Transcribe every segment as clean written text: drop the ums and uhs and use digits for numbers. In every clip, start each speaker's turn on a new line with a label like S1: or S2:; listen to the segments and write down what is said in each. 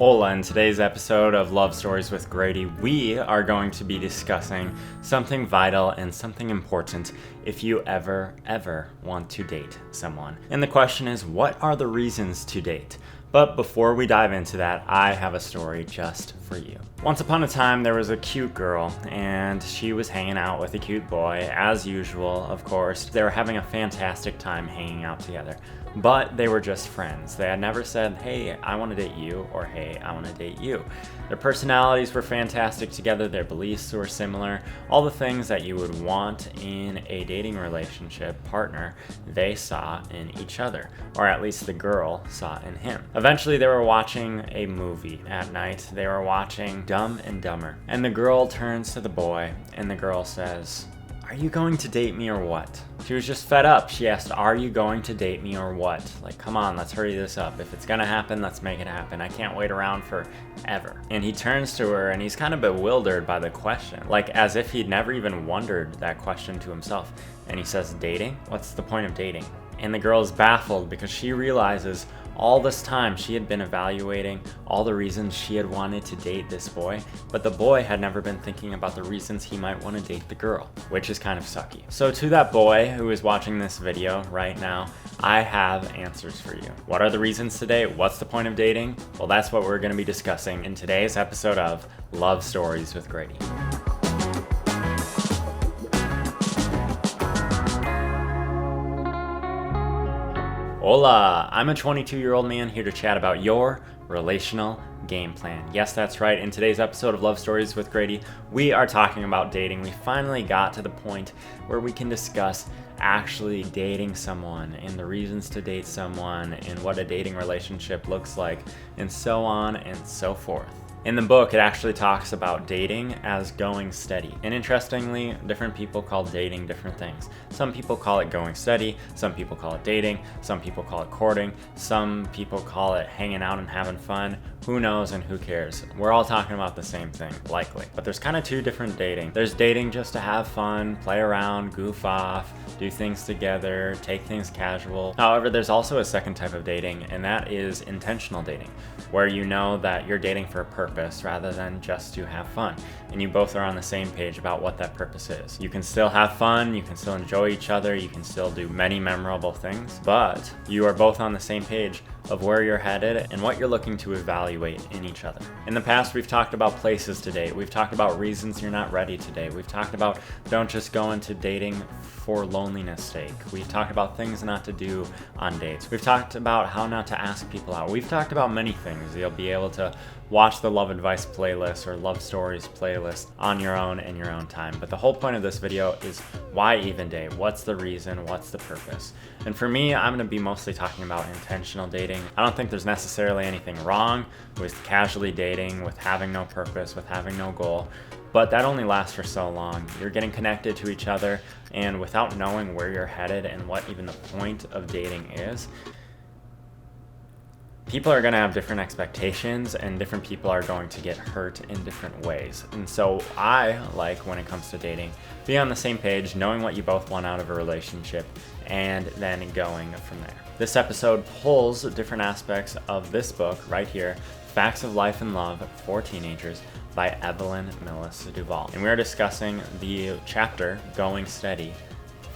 S1: Hola, in today's episode of Love Stories with Grady, we are going to be discussing something vital and something important if you ever want to date someone. And the question is, what are the reasons to date? But before we dive into that, I have a story just for you. Once upon a time, there was a cute girl, and she was hanging out with a cute boy, as usual, of course. They were having a fantastic time hanging out together. But they were just friends. They had never said, hey, I want to date you, or hey, I want to date you. Their personalities were fantastic together, their beliefs were similar, all the things that you would want in a dating relationship partner, they saw in each other, or at least the girl saw in him. Eventually they were watching a movie at night. They were watching Dumb and Dumber. And the girl turns to the boy, and the girl says, are you going to date me or what? She was just fed up. She asked, are you going to date me or what? Like, come on, let's hurry this up. If it's gonna happen, let's make it happen. I can't wait around forever. And he turns to her and he's kind of bewildered by the question, like as if he'd never even wondered that question to himself. And he says, dating? What's the point of dating? And the girl is baffled because she realizes all this time she had been evaluating all the reasons she had wanted to date this boy, but the boy had never been thinking about the reasons he might want to date the girl, which is kind of sucky. So to that boy who is watching this video right now, I have answers for you. What are the reasons to date? What's the point of dating? Well, that's what we're going to be discussing in today's episode of Love Stories with Grady. Hola, I'm a 22-year-old man here to chat about your relational game plan. Yes, that's right. In today's episode of Love Stories with Grady, we are talking about dating. We finally got to the point where we can discuss actually dating someone and the reasons to date someone and what a dating relationship looks like and so on and so forth. In the book, it actually talks about dating as going steady. And interestingly, different people call dating different things. Some people call it going steady, some people call it dating, some people call it courting, some people call it hanging out and having fun. Who knows and who cares? We're all talking about the same thing, likely. But there's kind of two different dating. There's dating just to have fun, play around, goof off, do things together, take things casual. However, there's also a second type of dating, and that is intentional dating, where you know that you're dating for a purpose rather than just to have fun. And you both are on the same page about what that purpose is. You can still have fun, you can still enjoy each other, you can still do many memorable things, but you are both on the same page of where you're headed and what you're looking to evaluate in each other. In the past, we've talked about places to date. We've talked about reasons you're not ready to date. We've talked about don't just go into dating for loneliness sake. We've talked about things not to do on dates. We've talked about how not to ask people out. We've talked about many things. You'll be able to watch the Love Advice playlist or Love Stories playlist on your own in your own time. But the whole point of this video is why even date? What's the reason? What's the purpose? And for me, I'm gonna be mostly talking about intentional dating. I don't think there's necessarily anything wrong with casually dating, with having no purpose, with having no goal. But that only lasts for so long. You're getting connected to each other, and without knowing where you're headed and what even the point of dating is, people are going to have different expectations and different people are going to get hurt in different ways. And so I like, when it comes to dating, be on the same page, knowing what you both want out of a relationship, and then going from there. This episode pulls different aspects of this book right here, Facts of Life and Love for Teenagers by Evelyn Millis Duvall. And we're discussing the chapter, Going Steady,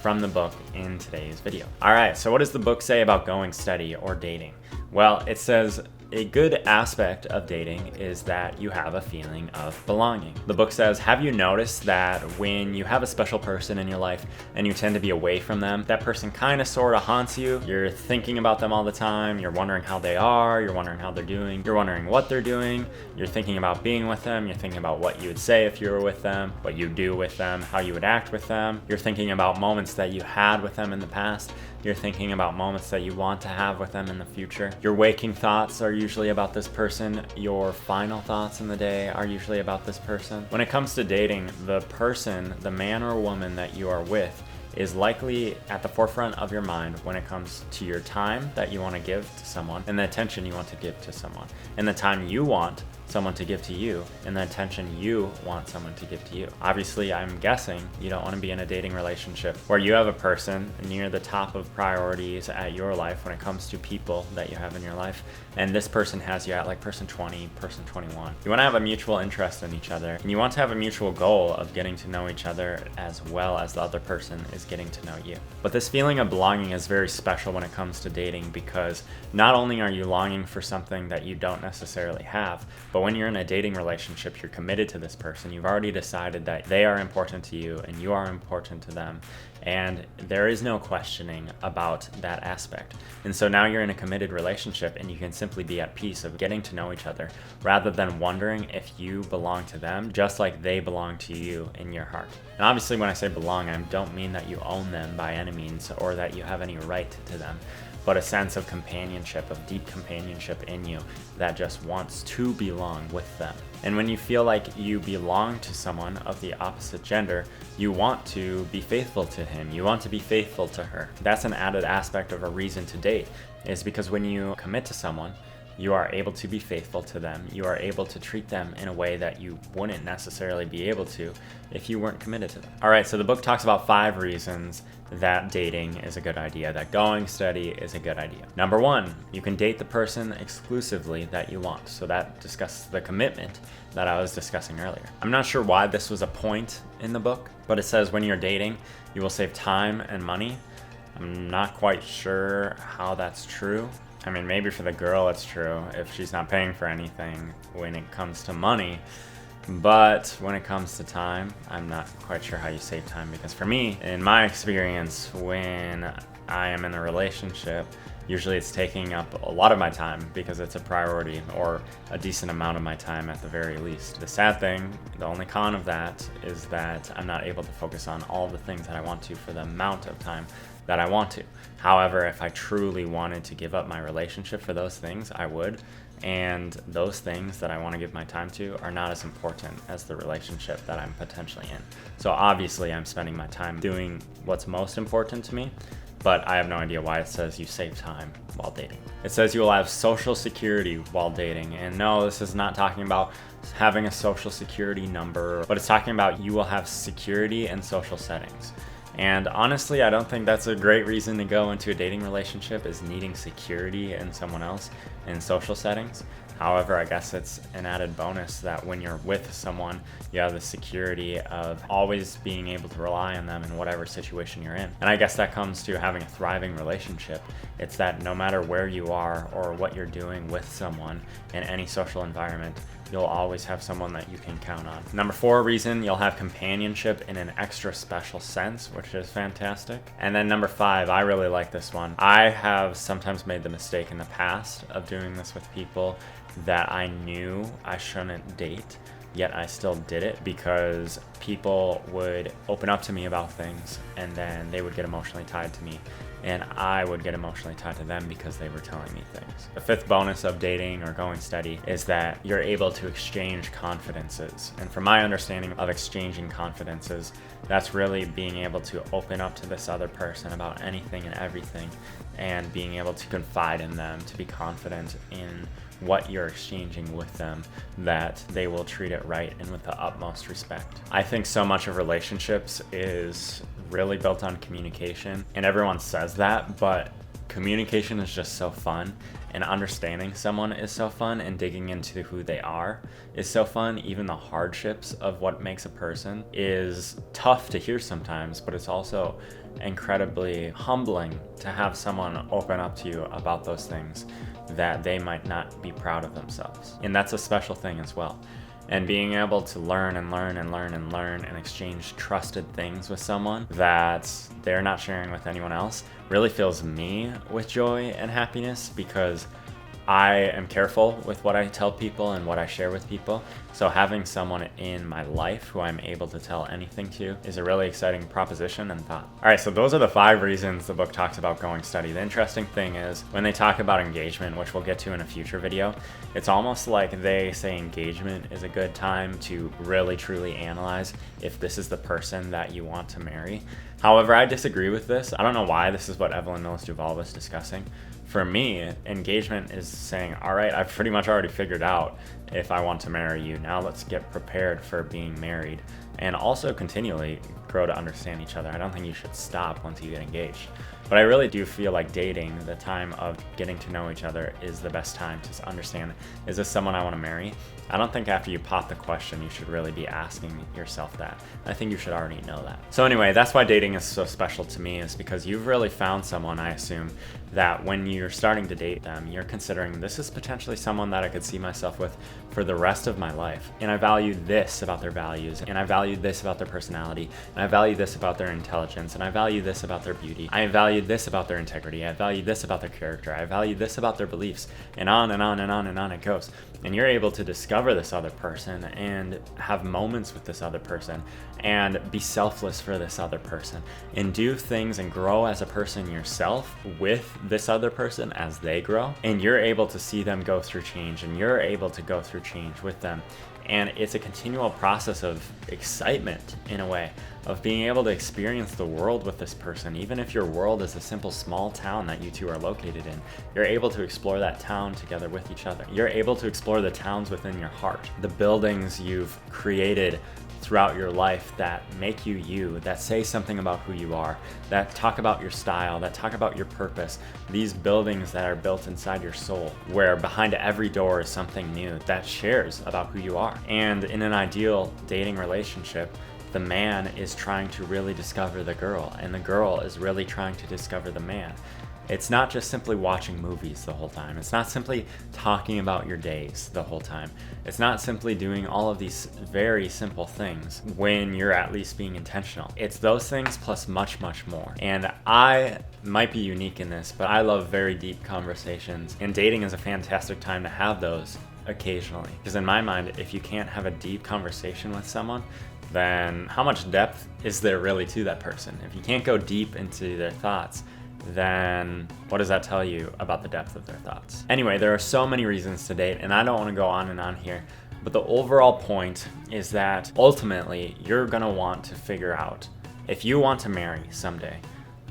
S1: from the book in today's video. All right, so what does the book say about going steady or dating? Well, it says a good aspect of dating is that you have a feeling of belonging. The book says, have you noticed that when you have a special person in your life and you tend to be away from them, that person kind of sort of haunts you? You're thinking about them all the time. You're wondering how they are. You're wondering how they're doing. You're wondering what they're doing. You're thinking about being with them. You're thinking about what you would say if you were with them, what you do with them, how you would act with them. You're thinking about moments that you had with them in the past. You're thinking about moments that you want to have with them in the future. Your waking thoughts are usually about this person. Your final thoughts in the day are usually about this person. When it comes to dating, the person, the man or woman that you are with, is likely at the forefront of your mind when it comes to your time that you want to give to someone and the attention you want to give to someone and the time you want someone to give to you and the attention you want someone to give to you. Obviously, I'm guessing you don't want to be in a dating relationship where you have a person near the top of priorities at your life when it comes to people that you have in your life, and this person has you at like person 20, person 21. You want to have a mutual interest in each other, and you want to have a mutual goal of getting to know each other as well as the other person is getting to know you. But this feeling of belonging is very special when it comes to dating, because not only are you longing for something that you don't necessarily have, but when you're in a dating relationship, you're committed to this person. You've already decided that they are important to you and you are important to them. And there is no questioning about that aspect. And so now you're in a committed relationship and you can simply be at peace of getting to know each other rather than wondering if you belong to them just like they belong to you in your heart. And obviously when I say belong, I don't mean that you own them by any means or that you have any right to them, but a sense of companionship, of deep companionship in you that just wants to belong with them. And when you feel like you belong to someone of the opposite gender, you want to be faithful to him, you want to be faithful to her. That's an added aspect of a reason to date, is because when you commit to someone, you are able to be faithful to them. You are able to treat them in a way that you wouldn't necessarily be able to if you weren't committed to them. All right, so the book talks about 5 reasons that dating is a good idea, that going steady is a good idea. Number 1, you can date the person exclusively that you want. So that discusses the commitment that I was discussing earlier. I'm not sure why this was a point in the book, but it says when you're dating, you will save time and money. I'm not quite sure how that's true. I mean, maybe for the girl it's true if she's not paying for anything when it comes to money. But when it comes to time, I'm not quite sure how you save time, because for me, in my experience, when I am in a relationship, usually it's taking up a lot of my time because it's a priority, or a decent amount of my time at the very least. The sad thing, the only con of that, is that I'm not able to focus on all the things that I want to for the amount of time that I want to. However, if I truly wanted to give up my relationship for those things, I would. And those things that I want to give my time to are not as important as the relationship that I'm potentially in. So obviously I'm spending my time doing what's most important to me, but I have no idea why it says you save time while dating. It says you will have social security while dating. And no, this is not talking about having a social security number, but it's talking about you will have security in social settings. And honestly, I don't think that's a great reason to go into a dating relationship, is needing security in someone else in social settings. However, I guess it's an added bonus that when you're with someone, you have the security of always being able to rely on them in whatever situation you're in. And I guess that comes to having a thriving relationship. It's that no matter where you are or what you're doing with someone in any social environment, you'll always have someone that you can count on. Number 4 reason, you'll have companionship in an extra special sense, which is fantastic. And then number 5, I really like this one. I have sometimes made the mistake in the past of doing this with people that I knew I shouldn't date, yet I still did it because people would open up to me about things and then they would get emotionally tied to me, and I would get emotionally tied to them because they were telling me things. The 5th bonus of dating or going steady is that you're able to exchange confidences. And from my understanding of exchanging confidences, that's really being able to open up to this other person about anything and everything, and being able to confide in them, to be confident in what you're exchanging with them, that they will treat it right and with the utmost respect. I think so much of relationships is really built on communication, and everyone says that, but communication is just so fun, and understanding someone is so fun, and digging into who they are is so fun. Even the hardships of what makes a person is tough to hear sometimes, but it's also incredibly humbling to have someone open up to you about those things that they might not be proud of themselves. And that's a special thing as well. And being able to learn and exchange trusted things with someone that they're not sharing with anyone else really fills me with joy and happiness, because I am careful with what I tell people and what I share with people. So having someone in my life who I'm able to tell anything to is a really exciting proposition and thought. All right, so those are the 5 reasons the book talks about going steady. The interesting thing is when they talk about engagement, which we'll get to in a future video, it's almost like they say engagement is a good time to really truly analyze if this is the person that you want to marry. However, I disagree with this. I don't know why this is what Evelyn Millis Duvall was discussing, For me, engagement is saying, all right, I've pretty much already figured out if I want to marry you. Now let's get prepared for being married, and also continually grow to understand each other. I don't think you should stop once you get engaged. But I really do feel like dating, the time of getting to know each other, is the best time to understand, is this someone I want to marry? I don't think after you pop the question, you should really be asking yourself that. I think you should already know that. So anyway, that's why dating is so special to me, is because you've really found someone, I assume, that when you're starting to date them, you're considering, this is potentially someone that I could see myself with for the rest of my life. And I value this about their values, and I value this about their personality, and I value this about their intelligence, and I value this about their beauty. I value this about their integrity. I value this about their character. I value this about their beliefs, and on and on and on and on it goes. And you're able to discover this other person and have moments with this other person and be selfless for this other person and do things and grow as a person yourself with this other person as they grow. And you're able to see them go through change, and you're able to go through change with them. And it's a continual process of excitement, in a way, of being able to experience the world with this person. Even if your world is a simple small town that you two are located in, you're able to explore that town together with each other. You're able to explore the towns within your heart, the buildings you've created throughout your life that make you you, that say something about who you are, that talk about your style, that talk about your purpose. These buildings that are built inside your soul, where behind every door is something new that shares about who you are. And in an ideal dating relationship, the man is trying to really discover the girl, and the girl is really trying to discover the man. It's not just simply watching movies the whole time. It's not simply talking about your days the whole time. It's not simply doing all of these very simple things when you're at least being intentional. It's those things plus much, much more. And I might be unique in this, but I love very deep conversations, and dating is a fantastic time to have those occasionally. Because in my mind, if you can't have a deep conversation with someone, then how much depth is there really to that person? If you can't go deep into their thoughts, then what does that tell you about the depth of their thoughts? Anyway, there are so many reasons to date, and I don't want to go on and on here, but the overall point is that ultimately you're going to want to figure out, if you want to marry someday,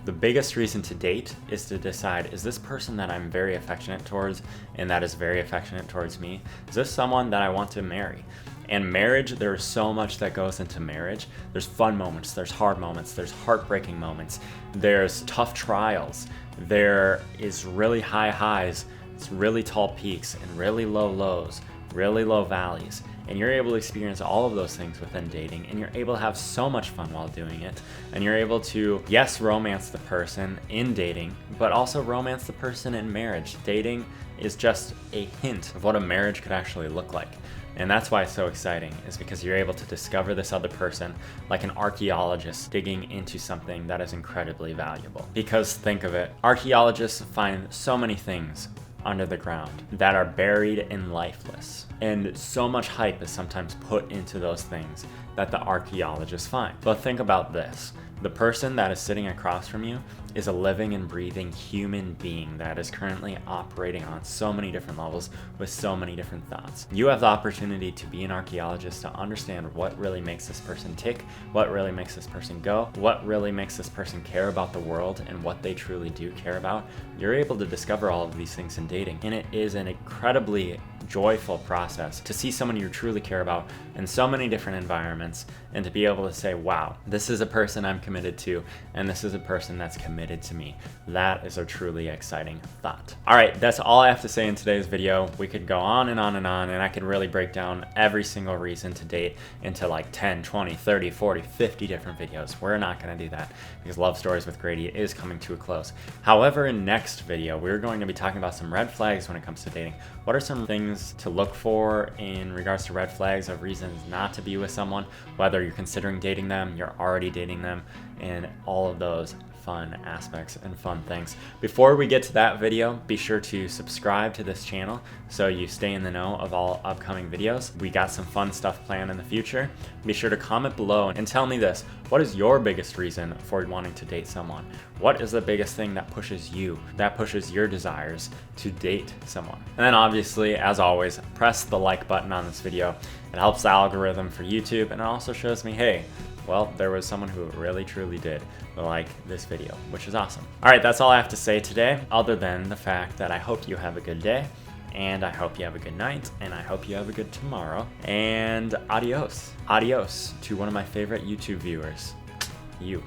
S1: the biggest reason to date is to decide, is this person that I'm very affectionate towards and that is very affectionate towards me, is this someone that I want to marry? And marriage, there's so much that goes into marriage. There's fun moments, there's hard moments, there's heartbreaking moments, there's tough trials, there is really high highs, it's really tall peaks, and really low lows, really low valleys. And you're able to experience all of those things within dating, and you're able to have so much fun while doing it. And you're able to, yes, romance the person in dating, but also romance the person in marriage. Dating is just a hint of what a marriage could actually look like. And that's why it's so exciting, is because you're able to discover this other person like an archaeologist digging into something that is incredibly valuable. Because think of it, archaeologists find so many things under the ground that are buried and lifeless. And so much hype is sometimes put into those things that the archaeologists find. But think about this. The person that is sitting across from you is a living and breathing human being that is currently operating on so many different levels with so many different thoughts. You have the opportunity to be an archaeologist, to understand what really makes this person tick, what really makes this person go, what really makes this person care about the world and what they truly do care about. You're able to discover all of these things in dating, and it is an incredibly joyful process to see someone you truly care about in so many different environments, and to be able to say, wow, this is a person I'm committed to, and this is a person that's committed to me. That is a truly exciting thought. All right, that's all I have to say in today's video. We could go on and on and on, and I could really break down every single reason to date into like 10, 20, 30, 40, 50 different videos. We're not gonna do that because Love Stories with Grady is coming to a close. However, in next video, we're going to be talking about some red flags when it comes to dating. What are some things to look for in regards to red flags of reasons not to be with someone, whether you're considering dating them, you're already dating them, and all of those fun aspects and fun things. Before we get to that video, be sure to subscribe to this channel so you stay in the know of all upcoming videos. We got some fun stuff planned in the future. Be sure to comment below and tell me this. What is your biggest reason for wanting to date someone? What is the biggest thing that pushes you, that pushes your desires to date someone? And then obviously, as always, press the like button on this video. It helps the algorithm for YouTube, and it also shows me, hey, well, there was someone who really truly did like this video, which is awesome. All right, that's all I have to say today, other than the fact that I hope you have a good day, and I hope you have a good night, and I hope you have a good tomorrow, and adios. Adios to one of my favorite YouTube viewers, you.